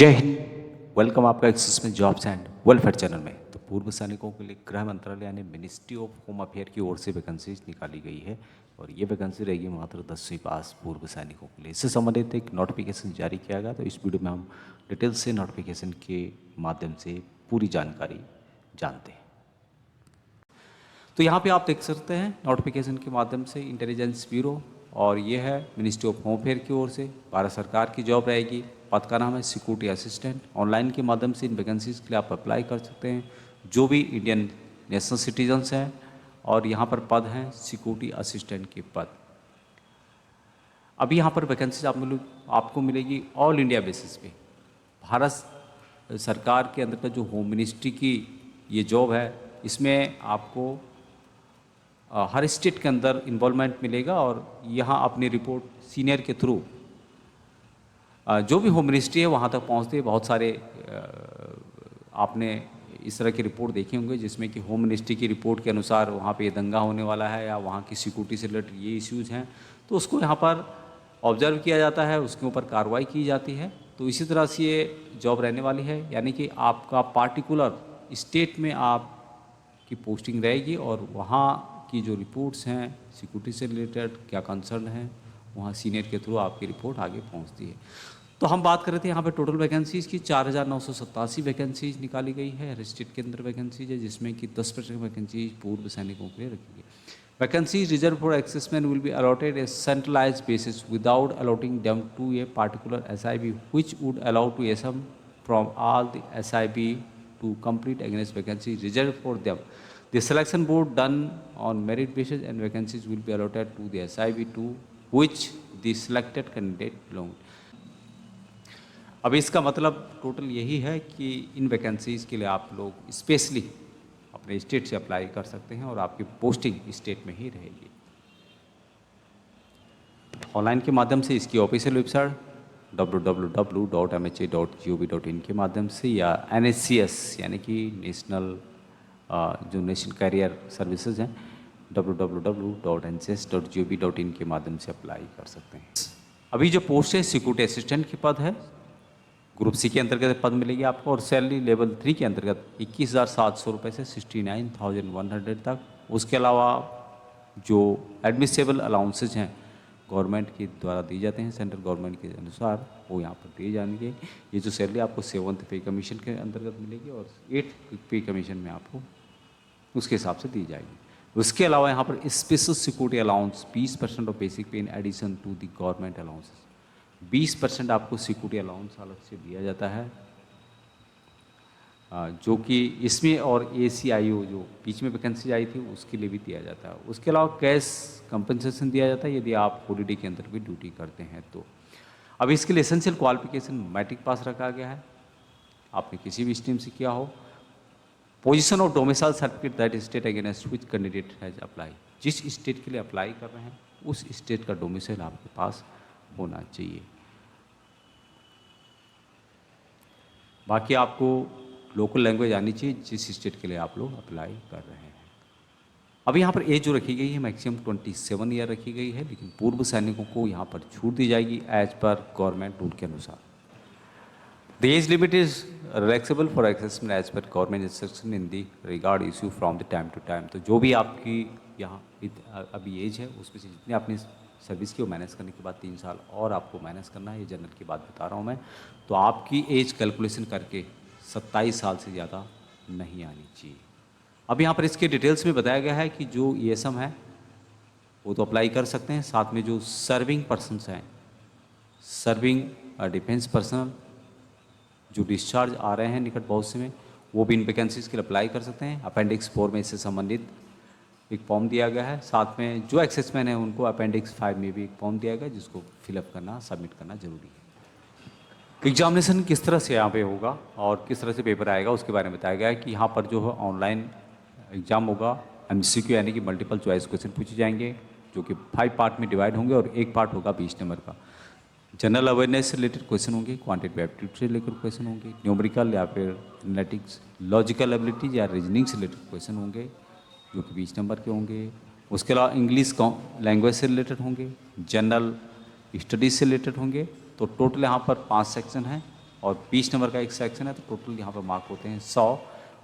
जय हिंद। वेलकम आपका एक्सिस में जॉब्स एंड वेलफेयर चैनल में। तो पूर्व सैनिकों के लिए गृह मंत्रालय यानी मिनिस्ट्री ऑफ होम अफेयर की ओर से वैकेंसीज निकाली गई है और ये वैकेंसी रहेगी मात्र 10वीं पास पूर्व सैनिकों के लिए। इससे संबंधित एक नोटिफिकेशन जारी किया गया। तो इस वीडियो में हम डिटेल से नोटिफिकेशन के माध्यम से पूरी जानकारी जानते हैं। तो यहाँ पे आप देख सकते हैं नोटिफिकेशन के माध्यम से इंटेलिजेंस ब्यूरो, और ये है मिनिस्ट्री ऑफ होम अफेयर की ओर से भारत सरकार की जॉब रहेगी। पद का नाम है सिक्योरिटी असिस्टेंट। ऑनलाइन के माध्यम से इन वैकेंसीज के लिए आप अप्लाई कर सकते हैं जो भी इंडियन नेशनल सिटीजन्स हैं, और यहाँ पर पद हैं सिक्योरिटी असिस्टेंट के पद। अभी यहाँ पर वैकेंसीज आपको मिलेगी ऑल इंडिया बेसिस पे। भारत सरकार के अंदर जो होम मिनिस्ट्री की ये जॉब है, इसमें आपको हर स्टेट के अंदर इन्वॉल्वमेंट मिलेगा और यहाँ अपनी रिपोर्ट सीनियर के थ्रू जो भी होम मिनिस्ट्री है वहाँ तक पहुँचते हैं। बहुत सारे आपने इस तरह की रिपोर्ट देखे होंगे जिसमें कि होम मिनिस्ट्री की रिपोर्ट के अनुसार वहाँ पे ये दंगा होने वाला है या वहाँ की सिक्योरिटी से रिलेटेड ये इश्यूज़ हैं, तो उसको यहाँ पर ऑब्जर्व किया जाता है, उसके ऊपर कार्रवाई की जाती है। तो इसी तरह से ये जॉब रहने वाली है, यानी कि आपका पार्टिकुलर स्टेट में आपकी पोस्टिंग रहेगी और वहाँ की जो रिपोर्ट्स हैं सिक्योरिटी से रिलेटेड क्या कंसर्न है, वहाँ सीनियर के थ्रू आपकी रिपोर्ट आगे पहुँचती है। तो हम बात कर रहे थे यहाँ पे टोटल वैकेंसीज़ की 4,987 वैकेंसीज निकाली गई है। हर स्टेट के अंदर वैकेंसीज है, जिसमें कि 10% वैकेंसीज पूर्व सैनिकों के लिए रखी गई। Vacancies reserved for exservicemen will be allotted a centralised basis without allotting them to a particular SIB which would allow to SM from all the SIB to complete against vacancies reserved for them. The selection board done on merit basis and vacancies will be allotted to the SIB to which the selected candidate belong. अब इसका मतलब total यही है कि इन vacancies के लिए आप लोग स्पेशली अपने स्टेट से अप्लाई कर सकते हैं और आपकी पोस्टिंग स्टेट में ही रहेगी। ऑनलाइन के माध्यम से इसकी ऑफिशियल वेबसाइट www.mha.gov.in के माध्यम से या NSCS यानी कि नेशनल कैरियर सर्विसेज हैं www.ncs.gov.in के माध्यम से अप्लाई कर सकते हैं। अभी जो पोस्ट है सिक्योरिटी असिस्टेंट की पद है, ग्रुप सी के अंतर्गत पद मिलेगी आपको और सैलरी लेवल 3 के अंतर्गत 21,700 रुपये से 69,100 तक। उसके अलावा जो एडमिसेबल अलाउंसेज हैं गवर्नमेंट के द्वारा दिए जाते हैं, सेंट्रल गवर्नमेंट के अनुसार वो यहाँ पर दिए जाएंगे। ये जो सैलरी आपको 7th पे कमीशन के अंतर्गत मिलेगी और 8th पे कमीशन में आपको उसके हिसाब से दी जाएगी। उसके अलावा यहाँ पर special security allowance 20% of basic pay in addition to the government allowances. 20% आपको सिक्योरिटी अलाउंस अलग से दिया जाता है, जो कि इसमें और ACIO जो बीच में वैकेंसी आई थी उसके लिए भी दिया जाता है। उसके अलावा कैश कंपनसेशन दिया जाता है यदि आप हॉलीडे के अंदर भी ड्यूटी करते हैं तो। अब इसके लिए एसेंशियल क्वालिफिकेशन मैट्रिक पास रखा गया है, आपने किसी भी स्ट्रीम से किया हो। Position of domicile certificate that state against which candidate has apply. जिस स्टेट के लिए अप्लाई कर रहे हैं उस स्टेट का डोमिसाइल आपके पास होना चाहिए। बाकी आपको लोकल लैंग्वेज आनी चाहिए जिस स्टेट के लिए आप लोग अप्लाई कर रहे हैं। अब यहाँ पर एज जो रखी गई है मैक्सिमम 27 ईयर रखी गई है, लेकिन पूर्व सैनिकों को यहाँ पर छूट दी जाएगी एज पर गवर्नमेंट रूल के अनुसार। The age limit is relaxable for assessment as per government instruction in the regard issue from the time to time. तो जो भी आपकी यहाँ अभी एज है उसमें से जितनी आपने सर्विस की वो माइनस करने के बाद 3 साल और आपको माइनस करना है, ये जनरल की बात बता रहा हूँ मैं। तो आपकी एज कैलकुलेशन करके 27 साल से ज़्यादा नहीं आनी चाहिए। अब यहाँ पर इसके डिटेल्स में बताया गया है कि जो ESM है वो तो अप्लाई कर सकते हैं, साथ में जो सर्विंग पर्सनस हैं, सर्विंग डिफेंस पर्सनल जो डिस्चार्ज आ रहे हैं निकट भविष्य में, वो भी इन वैकेंसीज के लिए अप्लाई कर सकते हैं। अपेंडिक्स 4 में इससे संबंधित एक फॉर्म दिया गया है, साथ में जो एक्सेसमैन है उनको अपेंडिक्स 5 में भी एक फॉर्म दिया गया है जिसको फिलअप करना, सबमिट करना जरूरी है। एग्जामिनेशन किस तरह से यहाँ पे होगा और किस तरह से पेपर आएगा उसके बारे में बताया गया है कि यहाँ पर जो है ऑनलाइन एग्जाम होगा। MCQ यानी कि मल्टीपल चॉइस क्वेश्चन पूछे जाएंगे जो कि 5 पार्ट में डिवाइड होंगे और एक पार्ट होगा 20 नंबर का। जनरल अवेयरनेस से रिलेटेड क्वेश्चन होंगे, क्वांटिटेटिव एप्टीट्यूड से रिलेटेड क्वेश्चन होंगे, न्यूमेरिकल या फिर एनालिटिक्स, लॉजिकल एबिलिटीज या रीजनिंग से रिलेटेड क्वेश्चन होंगे जो कि 20 नंबर के होंगे। उसके अलावा इंग्लिश लैंग्वेज से रिलेटेड होंगे, जनरल स्टडीज से रिलेटेड होंगे। तो टोटल यहाँ पर 5 सेक्शन हैं और 20 नंबर का एक सेक्शन है, तो टोटल यहाँ पर मार्क होते हैं 100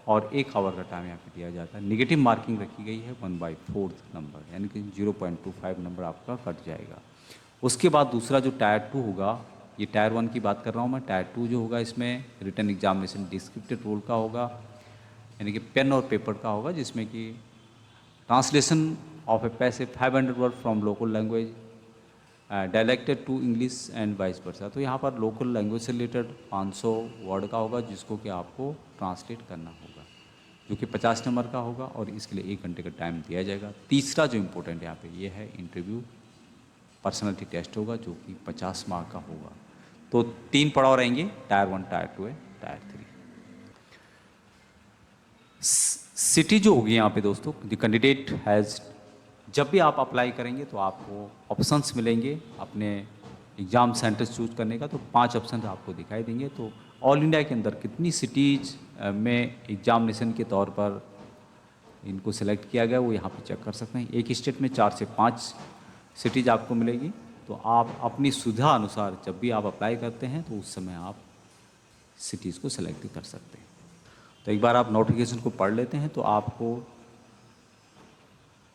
और 1 आवर का टाइम यहाँ पे दिया जाता है। नेगेटिव मार्किंग रखी गई है 1/4 नंबर, यानी कि 0.25 नंबर आपका कट जाएगा। उसके बाद दूसरा जो टायर 2 होगा, ये टायर 1 की बात कर रहा हूँ मैं, टायर 2 जो होगा इसमें रिटन एग्जामिनेशन डिस्क्रिप्टिव रोल का होगा, यानी कि पेन और पेपर का होगा, जिसमें कि translation of a passage 500 word from local language dialected to English and vice versa. तो यहाँ पर लोकल लैंग्वेज से रिलेटेड 500 वर्ड का होगा, जिसको कि आपको ट्रांसलेट करना होगा, जो कि 50 नंबर का होगा, और इसके लिए 1 घंटे का टाइम दिया जाएगा। तीसरा जो इम्पोर्टेंट यहाँ पे ये है इंटरव्यू पर्सनालिटी टेस्ट होगा, जो कि 50 मार्क का होगा। तो 3 पड़ाव रहेंगे, टायर 1, टायर 2 है, टायर 3। सिटी जो होगी यहाँ पे दोस्तों, द कैंडिडेट हैज़, जब भी आप अप्लाई करेंगे तो आपको ऑप्शंस मिलेंगे अपने एग्ज़ाम सेंटर्स चूज करने का। तो 5 ऑप्शन आपको दिखाई देंगे। तो ऑल इंडिया के अंदर कितनी सिटीज़ में एग्जामिनेशन के तौर पर इनको सेलेक्ट किया गया, वो यहाँ पे चेक कर सकते हैं। एक स्टेट में 4 से 5 सिटीज़ आपको मिलेगी। तो आप अपनी सुविधा अनुसार जब भी आप अप्लाई करते हैं तो उस समय आप सिटीज़ को सेलेक्ट कर सकते हैं। तो एक बार आप नोटिफिकेशन को पढ़ लेते हैं तो आपको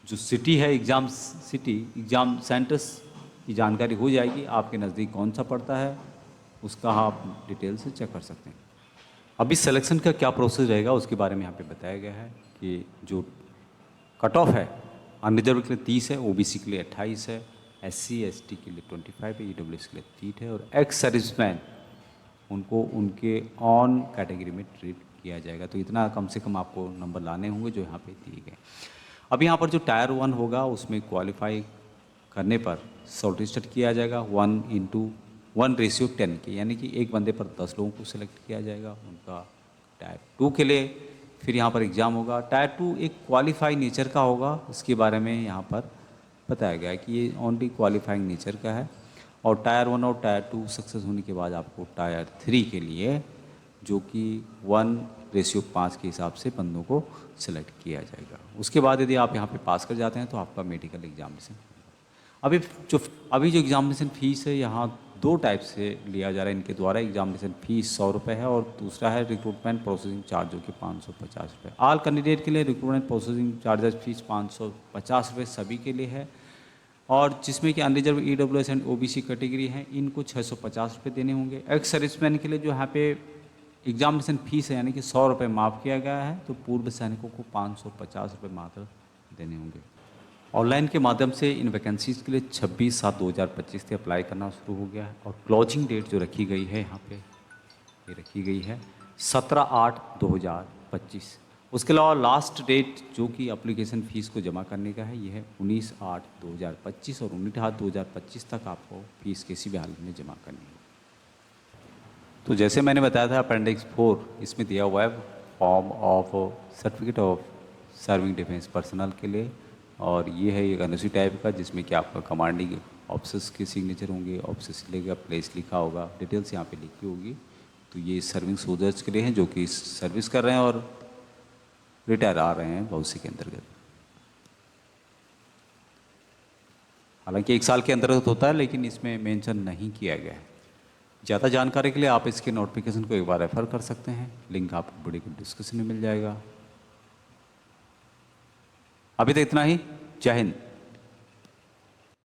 जो सिटी है, एग्ज़ाम सिटी, एग्ज़ाम सेंटर्स की जानकारी हो जाएगी। आपके नज़दीक कौन सा पड़ता है उसका आप डिटेल से चेक कर सकते हैं। अभी सिलेक्शन का क्या प्रोसेस रहेगा उसके बारे में यहाँ पे बताया गया है कि जो कट ऑफ है अनरिजर्व के लिए 30 है, ओबीसी के लिए 28 है, एससी एसटी के लिए 25 है, ईडब्ल्यूएस के लिए 30 है, और एक्स सर्विसमैन उनको उनके ऑन कैटेगरी में ट्रीट किया जाएगा। तो इतना कम से कम आपको नंबर लाने होंगे जो यहाँ पे दिए गए। अब यहाँ पर जो टायर 1 होगा उसमें क्वालिफाई करने पर शॉर्ट लिस्टेड किया जाएगा 1:1 के, यानी कि एक बंदे पर 10 लोगों को सिलेक्ट किया जाएगा उनका। टायर 2 के लिए फिर यहाँ पर एग्ज़ाम होगा। टायर 2 एक क्वालिफाई नेचर का होगा, इसके बारे में यहाँ पर बताया गया है कि ये ओनली क्वालिफाइंग नेचर का है। और टायर 1 और टायर 2 सक्सेस होने के बाद आपको टायर 3 के लिए, जो कि 1:5 के हिसाब से बंदों को सिलेक्ट किया जाएगा। उसके बाद यदि आप यहाँ पे पास कर जाते हैं तो आपका मेडिकल एग्जामिनेशन। अभी जो एग्जामिनेशन फ़ीस है यहाँ 2 टाइप से लिया जा रहा है इनके द्वारा। एग्जामिनेशन फ़ीस 100 रुपये है, और दूसरा है रिक्रूटमेंट प्रोसेसिंग चार्ज, जो कि 550 रुपये। ऑल कैंडिडेट के लिए रिक्रूटमेंट प्रोसेसिंग चार्जेस फीस 550 रुपये सभी के लिए है, और जिसमें कि unreserved EWS and OBC category हैं इनको 650 रुपये देने होंगे। एक्स सर्विसमैन के लिए जो यहाँ पे एग्जामिनेशन फ़ीस है यानी कि 100 रुपये माफ़ किया गया है, तो पूर्व सैनिकों को 550 रुपये मात्र देने होंगे। ऑनलाइन के माध्यम से इन वैकेंसीज़ के लिए 26/7/2025 से अप्लाई करना शुरू हो गया है, और क्लोजिंग डेट जो रखी गई है यहाँ पे, ये रखी गई है 17/8/2025। उसके अलावा लास्ट डेट जो कि एप्लीकेशन फ़ीस को जमा करने का है, ये है 19/8/2025, और 19/8/2025 तक आपको फ़ीस किसी भी हालत में जमा करनी है। तो जैसे मैंने बताया था अपेंडिक्स 4 इसमें दिया हुआ है form of certificate of serving defence personnel के लिए, और ये है एक एनओसी टाइप का, जिसमें कि आपका कमांडिंग ऑफिसर्स के सिग्नेचर होंगे, ऑफिसर से लेकर प्लेस लिखा होगा, डिटेल्स यहाँ पे लिखी होगी। तो ये सर्विंग सोल्जर्स के लिए हैं जो कि सर्विस कर रहे हैं और रिटायर आ रहे हैं भविष्य के अंतर्गत। हालांकि 1 साल के अंतर्गत होता है, लेकिन इसमें मेंशन नहीं किया गया है। ज़्यादा जानकारी के लिए आप इसके नोटिफिकेशन को एक बार रेफर कर सकते हैं, लिंक आपको वीडियो के डिस्क्रिप्शन में मिल जाएगा। अभी तो इतना ही। जय हिंद।